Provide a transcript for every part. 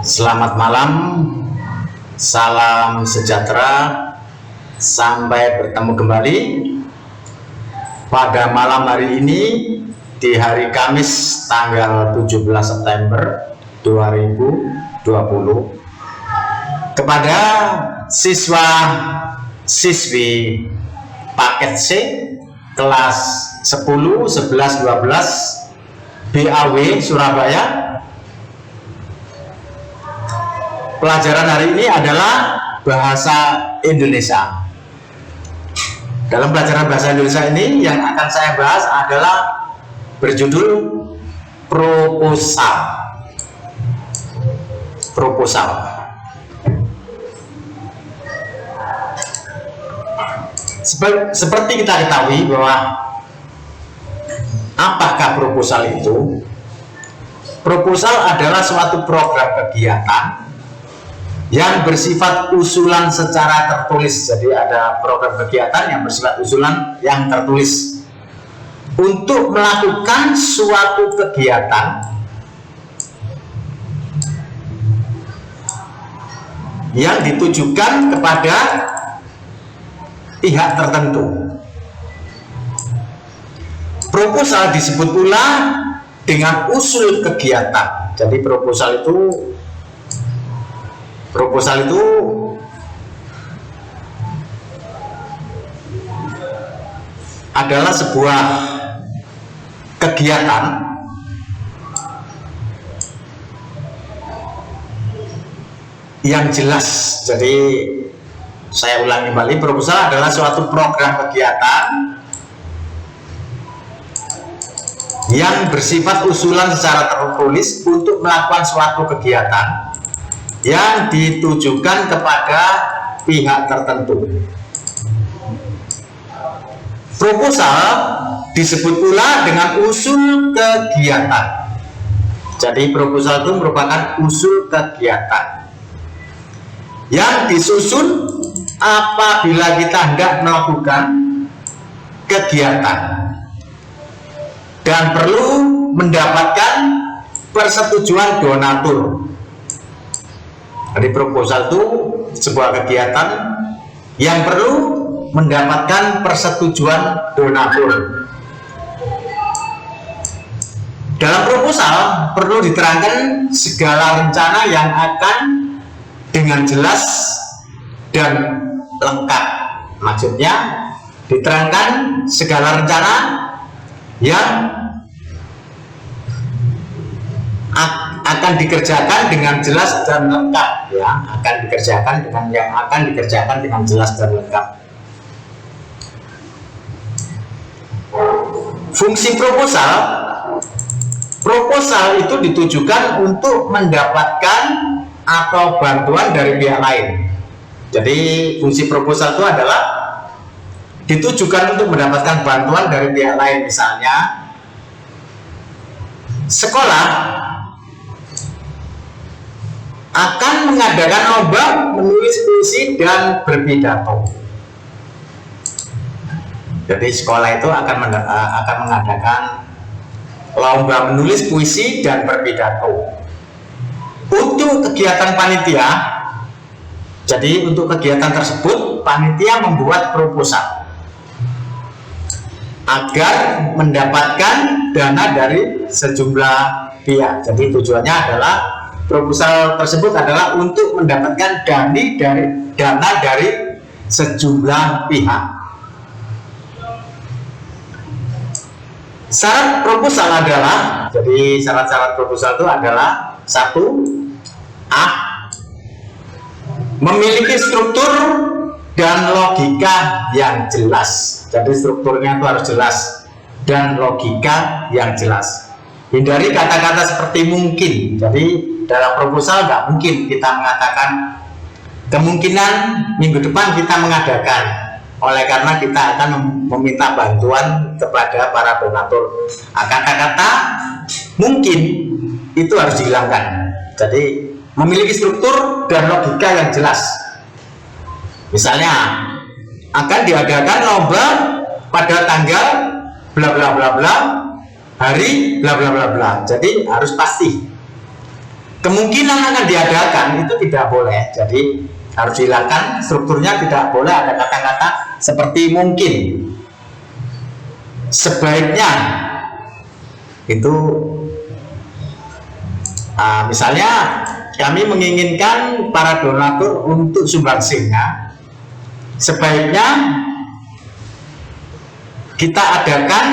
Selamat malam, salam sejahtera, sampai bertemu kembali pada malam hari ini di hari Kamis tanggal 17 September 2020 kepada siswa-siswi paket C kelas 10, 11, 12 BAW Surabaya. Pelajaran hari ini adalah bahasa Indonesia. Dalam pelajaran bahasa Indonesia ini yang akan saya bahas adalah berjudul proposal. Seperti kita ketahui bahwa apakah proposal itu? Proposal adalah suatu program kegiatan yang bersifat usulan secara tertulis. Jadi ada program kegiatan yang bersifat usulan yang tertulis untuk melakukan suatu kegiatan yang ditujukan kepada pihak tertentu. Proposal disebut pula dengan usul kegiatan. Jadi proposal itu adalah sebuah kegiatan yang jelas. Jadi saya ulangi kembali, proposal adalah suatu program kegiatan yang bersifat usulan secara tertulis untuk melakukan suatu kegiatan yang ditujukan kepada pihak tertentu. Proposal disebut pula dengan usul kegiatan. Jadi proposal itu merupakan usul kegiatan yang disusun apabila kita hendak melakukan kegiatan dan perlu mendapatkan persetujuan donatur. Jadi proposal itu sebuah kegiatan yang perlu mendapatkan persetujuan donatur. Dalam proposal perlu diterangkan segala rencana yang akan dengan jelas dan lengkap. Maksudnya diterangkan segala rencana yang akan dikerjakan dengan jelas dan lengkap, ya, akan dikerjakan dengan jelas dan lengkap. Fungsi proposal itu ditujukan untuk mendapatkan atau bantuan dari pihak lain. Jadi fungsi proposal itu adalah ditujukan untuk mendapatkan bantuan dari pihak lain. Misalnya sekolah akan mengadakan lomba menulis puisi dan berpidato. Jadi sekolah itu akan mengadakan lomba menulis puisi dan berpidato. Untuk kegiatan panitia, jadi untuk kegiatan tersebut panitia membuat proposal agar mendapatkan dana dari sejumlah pihak. Jadi tujuannya adalah proposal tersebut adalah untuk mendapatkan dana dari sejumlah pihak. Syarat proposal adalah, jadi syarat-syarat proposal itu adalah: 1. Memiliki struktur dan logika yang jelas. Jadi strukturnya itu harus jelas dan logika yang jelas. Hindari kata-kata seperti mungkin. Jadi dalam proposal nggak mungkin kita mengatakan kemungkinan minggu depan kita mengadakan, oleh karena kita akan meminta bantuan kepada para donatur. Kata-kata mungkin itu harus dihilangkan. Jadi memiliki struktur dan logika yang jelas. Misalnya akan diadakan lomba pada tanggal bla bla bla bla, hari bla bla bla bla. Jadi harus pasti. kemungkinan akan diadakan itu tidak boleh. Jadi harus dihilangkan strukturnya, tidak boleh ada kata-kata seperti mungkin. Sebaiknya itu misalnya kami menginginkan para donatur untuk sumbangsihnya, sebaiknya kita adakan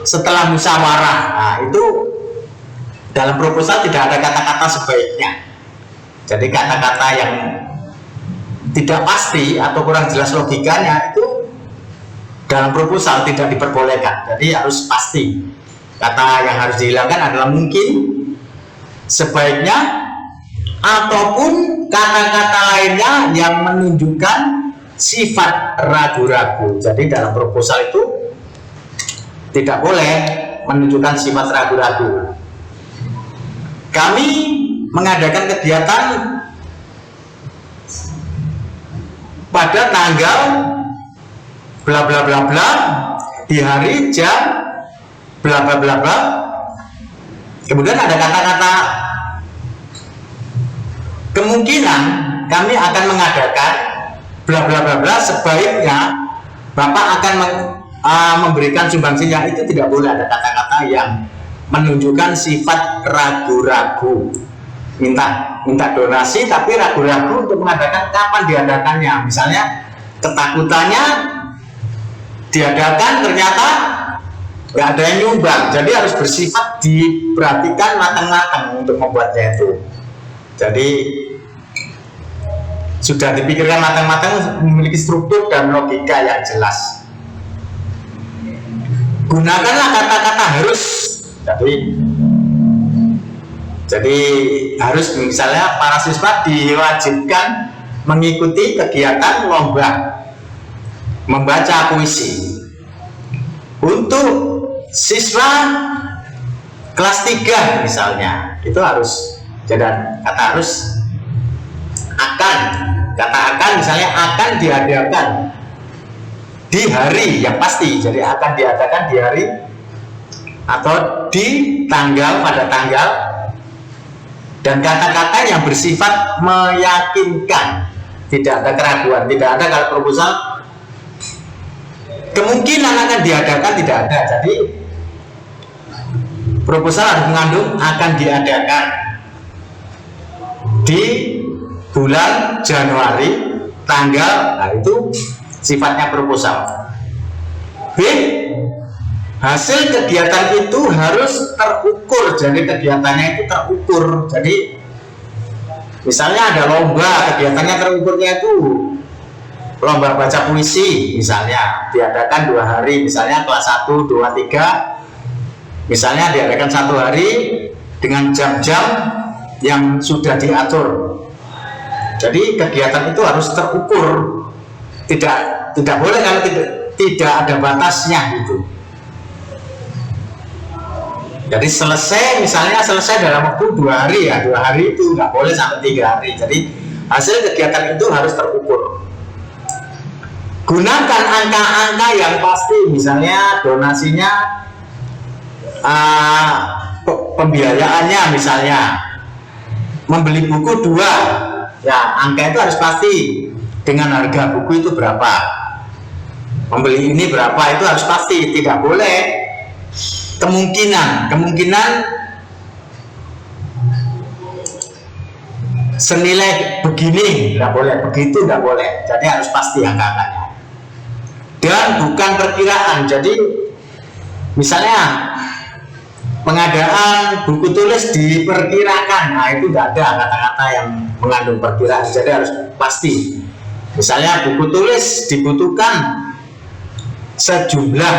setelah musyawarah. Nah, itu dalam proposal tidak ada kata-kata sebaiknya. Jadi kata-kata yang tidak pasti atau kurang jelas logikanya itu dalam proposal tidak diperbolehkan. Jadi harus pasti. Kata yang harus dihilangkan adalah mungkin, sebaiknya, ataupun kata-kata lainnya yang menunjukkan sifat ragu-ragu. Jadi dalam proposal itu tidak boleh menunjukkan sifat ragu-ragu. Kami mengadakan kegiatan pada tanggal bla bla bla bla di hari jam bla bla bla bla. Kemudian ada kata-kata kemungkinan kami akan mengadakan bla bla bla bla, sebaiknya Bapak akan memberikan sumbangsihnya. Itu tidak boleh ada kata-kata yang menunjukkan sifat ragu-ragu. Minta donasi tapi ragu-ragu untuk mengadakan kapan diadakannya. Misalnya ketakutannya diadakan ternyata nggak ada yang nyumbang, jadi harus bersifat diperhatikan matang-matang untuk membuatnya itu. Jadi sudah dipikirkan matang-matang, memiliki struktur dan logika yang jelas. Gunakanlah kata-kata harus. Jadi harus, misalnya para siswa diwajibkan mengikuti kegiatan lomba membaca puisi. Untuk siswa kelas 3 misalnya, itu harus, jadi kata harus akan, kata akan misalnya akan diadakan di hari yang pasti. Jadi akan diadakan di hari atau di tanggal, pada tanggal. Dan kata-kata yang bersifat meyakinkan, tidak ada keraguan, tidak ada kalau proposal kemungkinan akan diadakan, tidak ada. Jadi proposal harus mengandung akan diadakan di bulan Januari tanggal, nah itu sifatnya proposal. B, hasil kegiatan itu harus terukur. Jadi kegiatannya itu terukur. Jadi misalnya ada lomba, kegiatannya terukurnya itu lomba baca puisi misalnya, diadakan 2 hari, misalnya kelas 1, 2, 3 misalnya diadakan 1 hari dengan jam-jam yang sudah diatur. Jadi kegiatan itu harus terukur, tidak boleh kalau tidak ada batasnya gitu. Jadi selesai, misalnya selesai dalam waktu 2 hari, ya 2 hari itu nggak boleh sampai 3 hari. Jadi hasil kegiatan itu harus terukur. Gunakan angka-angka yang pasti, misalnya donasinya, pembiayaannya, misalnya membeli buku 2, ya angka itu harus pasti. Dengan harga buku itu berapa, membeli ini berapa, itu harus pasti. Tidak boleh kemungkinan senilai begini, tidak boleh, begitu tidak boleh. Jadi harus pasti angka-angkanya. Dan bukan perkiraan. Jadi misalnya pengadaan buku tulis diperkirakan, nah itu tidak ada kata-kata yang mengandung perkiraan. Jadi harus pasti. Misalnya buku tulis dibutuhkan sejumlah,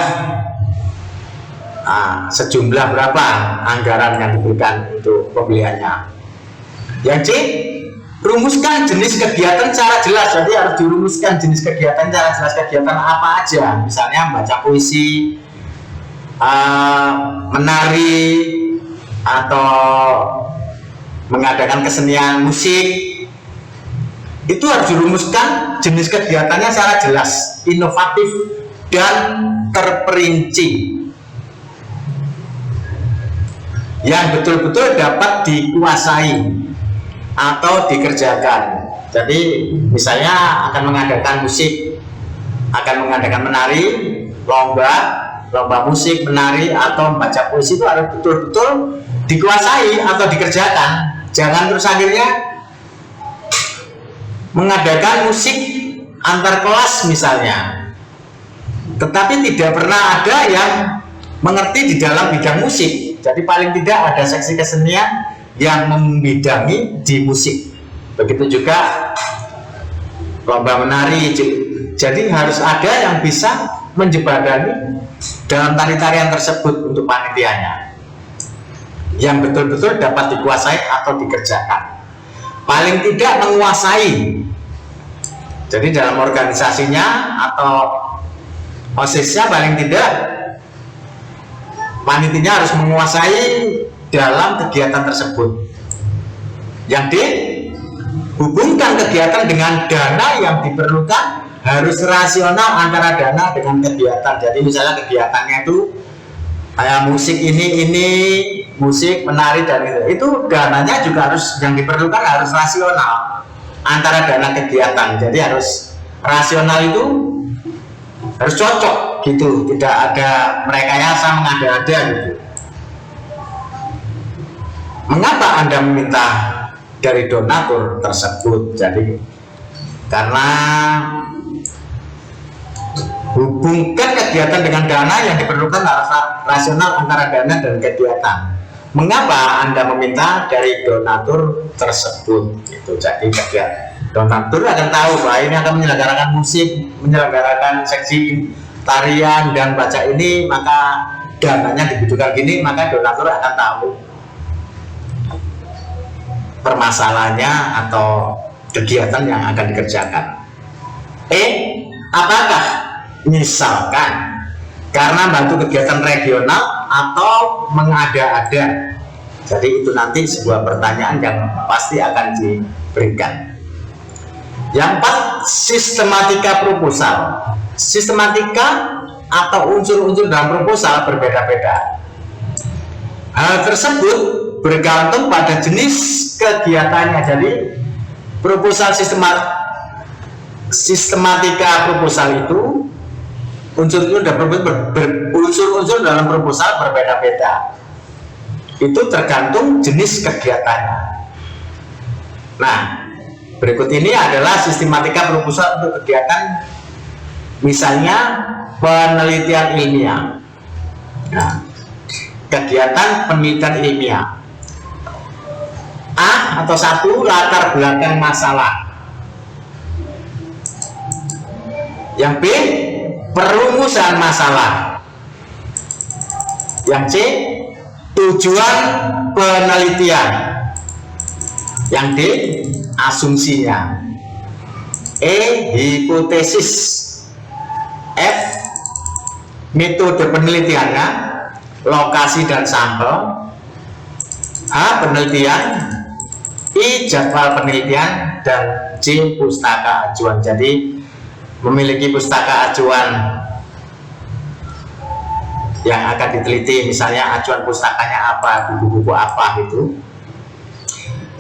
sejumlah berapa anggaran yang diberikan untuk pembeliannya. Yang C, rumuskan jenis kegiatan secara jelas. Jadi harus dirumuskan jenis kegiatan secara jelas. Kegiatan apa aja, misalnya baca puisi, menari, atau mengadakan kesenian musik. Itu harus dirumuskan jenis kegiatannya secara jelas, inovatif, dan terperinci. yang betul-betul dapat dikuasai atau dikerjakan. Jadi misalnya akan mengadakan musik, akan mengadakan menari, lomba musik, menari, atau membaca puisi, itu harus betul-betul dikuasai atau dikerjakan. Jangan terus akhirnya mengadakan musik antar kelas misalnya, tetapi tidak pernah ada yang mengerti di dalam bidang musik. Jadi paling tidak ada seksi kesenian yang membidangi di musik. Begitu juga lomba menari. Jadi harus ada yang bisa menjembatani dalam tari-tarian tersebut untuk panitianya, yang betul-betul dapat dikuasai atau dikerjakan. Paling tidak menguasai. Jadi dalam organisasinya atau OSIS-nya paling tidak panitianya harus menguasai dalam kegiatan tersebut, yang dihubungkan kegiatan dengan dana yang diperlukan harus rasional antara dana dengan kegiatan. Jadi misalnya kegiatannya itu kayak musik ini musik, menari, dan itu dananya juga harus, yang diperlukan harus rasional antara dana kegiatan. Jadi harus rasional, itu harus cocok gitu, tidak ada merekayasa mengada-ada gitu. Mengapa Anda meminta dari donatur tersebut? Jadi karena hubungkan kegiatan dengan dana, yang diperlukan harus rasional antara dana dan kegiatan. Mengapa Anda meminta dari donatur tersebut? Gitu. Jadi donatur akan tahu bahwa ini akan menyelenggarakan musik, menyelenggarakan seksi tarian dan baca ini, maka dananya dibutuhkan gini, maka donatur akan tahu permasalahannya atau kegiatan yang akan dikerjakan. Apakah misalkan karena bantu kegiatan regional atau mengada-ada? Jadi itu nanti sebuah pertanyaan yang pasti akan diberikan. Yang 4, sistematika proposal. Sistematika atau unsur-unsur dalam proposal berbeda-beda. Hal tersebut bergantung pada jenis kegiatannya. Jadi proposal sistematika proposal itu unsur-unsur dalam proposal berbeda-beda. Itu tergantung jenis kegiatannya. Nah, berikut ini adalah sistematika proposal untuk kegiatan, misalnya penelitian ilmiah. Nah, kegiatan penelitian ilmiah. A atau 1, latar belakang masalah. Yang B, perumusan masalah. Yang C, tujuan penelitian. Yang D, asumsinya. E, hipotesis. F, metode penelitiannya, lokasi dan sampel. H, penelitian. I, jadwal penelitian. Dan C, pustaka ajuan. Jadi memiliki pustaka ajuan yang akan diteliti, misalnya ajuan pustakanya apa, buku-buku apa gitu,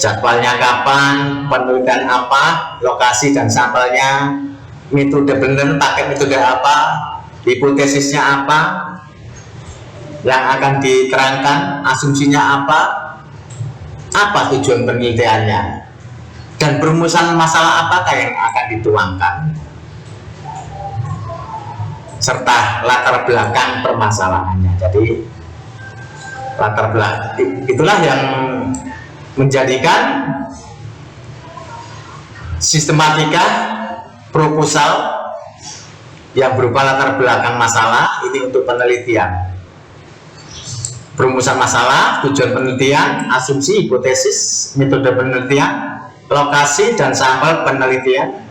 jadwalnya kapan, penelitian apa, lokasi dan sampelnya, metode benar pakai metode apa, hipotesisnya apa yang akan diterangkan, asumsinya apa tujuan penelitiannya, dan perumusan masalah apakah yang akan dituangkan, serta latar belakang permasalahannya. Jadi latar belakang itulah yang menjadikan sistematika proposal yang berupa latar belakang masalah ini untuk penelitian. Perumusan masalah, tujuan penelitian, asumsi, hipotesis, metode penelitian, lokasi dan sampel penelitian,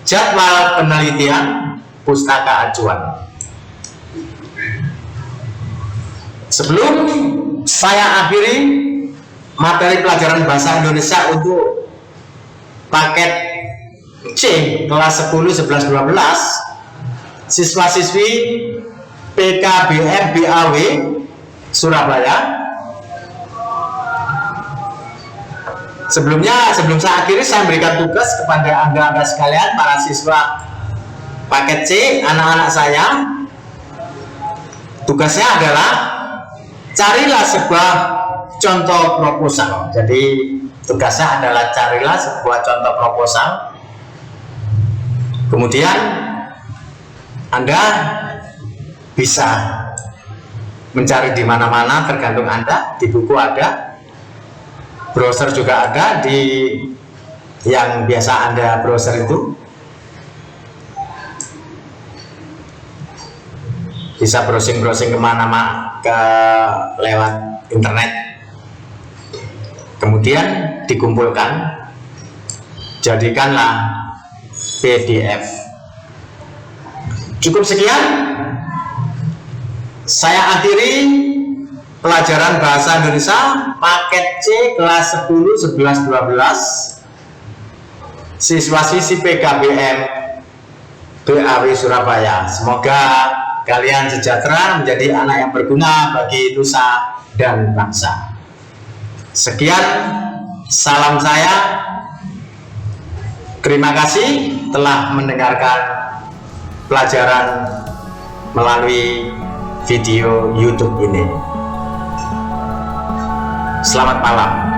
jadwal penelitian, pustaka ajuan. Sebelum saya akhiri materi pelajaran bahasa Indonesia untuk paket C kelas 10, 11, 12, siswa-siswi PKBM BAW Surabaya, Sebelum saya akhiri, saya memberikan tugas kepada Anda sekalian, para siswa paket C, anak-anak saya. Tugasnya adalah carilah sebuah contoh proposal. Jadi tugasnya adalah carilah sebuah contoh proposal. Kemudian Anda bisa mencari di mana-mana, tergantung Anda. Di buku ada, browser juga ada, di yang biasa Anda browser itu bisa browsing kemana-mana lewat internet. Kemudian dikumpulkan, jadikanlah PDF. Cukup sekian, saya akhiri pelajaran bahasa Indonesia paket C kelas 10, 11, 12 siswa-siswi PKBM BAW Surabaya. Semoga kalian sejahtera, menjadi anak yang berguna bagi nusa dan bangsa. Sekian, salam saya. Terima kasih telah mendengarkan pelajaran melalui video YouTube ini. Selamat malam.